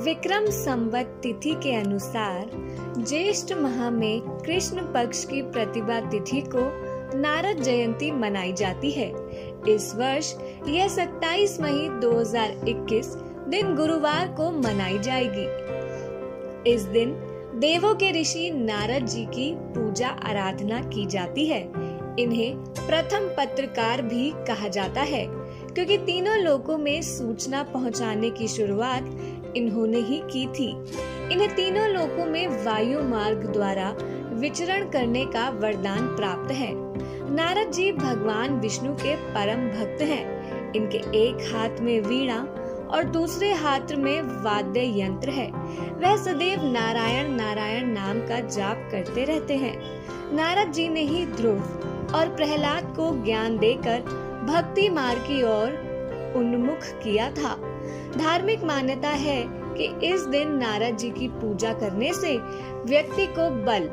विक्रम संवत तिथि के अनुसार ज्येष्ठ माह में कृष्ण पक्ष की प्रतिभा तिथि को नारद जयंती मनाई जाती है। इस वर्ष यह 27 मई 2021 दिन गुरुवार को मनाई जाएगी। इस दिन देवों के ऋषि नारद जी की पूजा आराधना की जाती है। इन्हें प्रथम पत्रकार भी कहा जाता है, क्योंकि तीनों लोकों में सूचना पहुंचाने की शुरुआत इन्होंने ही की थी। इन्हें तीनों लोकों में वायु मार्ग द्वारा विचरण करने का वरदान प्राप्त है। नारद जी भगवान विष्णु के परम भक्त हैं। इनके एक हाथ में वीणा और दूसरे हाथ में वाद्य यंत्र है। वह सदैव नारायण नारायण नाम का जाप करते रहते हैं। नारद जी ने ही ध्रुव और प्रहलाद को ज्ञान देकर भक्ति मार्ग की ओर उन्मुख किया था। धार्मिक मान्यता है कि इस दिन नारद जी की पूजा करने से व्यक्ति को बल,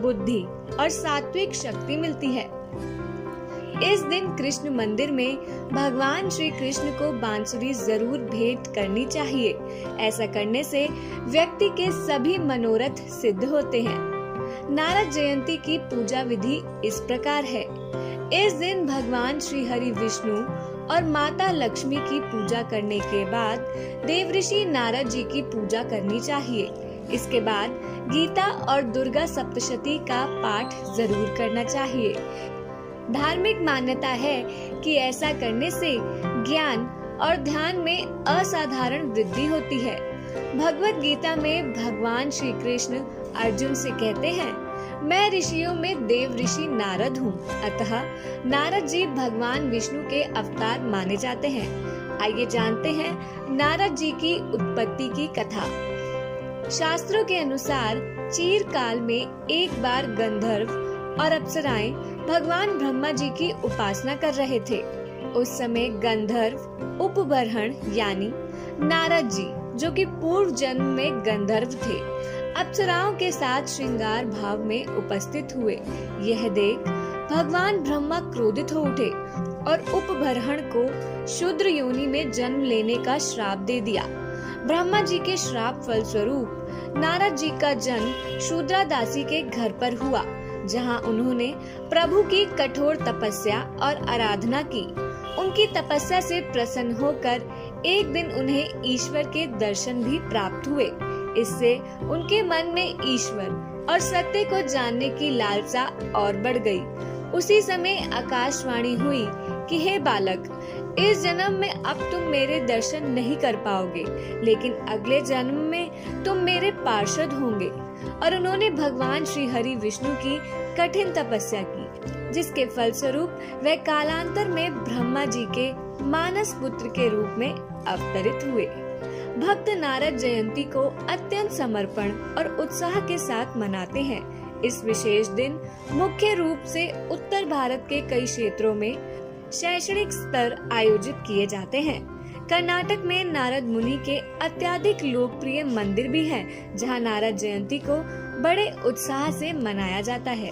बुद्धि और सात्विक शक्ति मिलती है। इस दिन कृष्ण मंदिर में भगवान श्री कृष्ण को बांसुरी जरूर भेंट करनी चाहिए। ऐसा करने से व्यक्ति के सभी मनोरथ सिद्ध होते हैं। नारद जयंती की पूजा विधि इस प्रकार है। इस दिन भगवान श्री हरि विष्णु और माता लक्ष्मी की पूजा करने के बाद देवऋषि नारद जी की पूजा करनी चाहिए। इसके बाद गीता और दुर्गा सप्तशती का पाठ जरूर करना चाहिए। धार्मिक मान्यता है कि ऐसा करने से ज्ञान और ध्यान में असाधारण वृद्धि होती है। भगवत गीता में भगवान श्री कृष्ण अर्जुन से कहते हैं, मैं ऋषियों में देव ऋषि नारद हूँ। अतः नारद जी भगवान विष्णु के अवतार माने जाते हैं। आइए जानते हैं नारद जी की उत्पत्ति की कथा। शास्त्रों के अनुसार चीर काल में एक बार गंधर्व और अप्सराएं भगवान ब्रह्मा जी की उपासना कर रहे थे। उस समय गंधर्व उपबर्हण यानी नारद जी, जो कि पूर्व जन्म में गंधर्व थे, अप्सराओं के साथ श्रृंगार भाव में उपस्थित हुए। यह देख भगवान ब्रह्मा क्रोधित हो उठे और उपबर्हण को शूद्र योनि में जन्म लेने का श्राप दे दिया। ब्रह्मा जी के श्राप फलस्वरूप नारद जी का जन्म शूद्रा दासी के घर पर हुआ, जहां उन्होंने प्रभु की कठोर तपस्या और आराधना की। उनकी तपस्या से प्रसन्न होकर एक दिन उन्हें ईश्वर के दर्शन भी प्राप्त हुए। इससे उनके मन में ईश्वर और सत्य को जानने की लालसा और बढ़ गई। उसी समय आकाशवाणी हुई कि हे बालक, इस जन्म में अब तुम मेरे दर्शन नहीं कर पाओगे, लेकिन अगले जन्म में तुम मेरे पार्षद होंगे। और उन्होंने भगवान श्री हरि विष्णु की कठिन तपस्या की, जिसके फलस्वरूप वह कालांतर में ब्रह्मा जी के मानस पुत्र के रूप में अवतरित हुए। भक्त नारद जयंती को अत्यंत समर्पण और उत्साह के साथ मनाते हैं। इस विशेष दिन मुख्य रूप से उत्तर भारत के कई क्षेत्रों में शैक्षणिक स्तर आयोजित किए जाते हैं। कर्नाटक में नारद मुनि के अत्यधिक लोकप्रिय मंदिर भी है, जहां नारद जयंती को बड़े उत्साह से मनाया जाता है।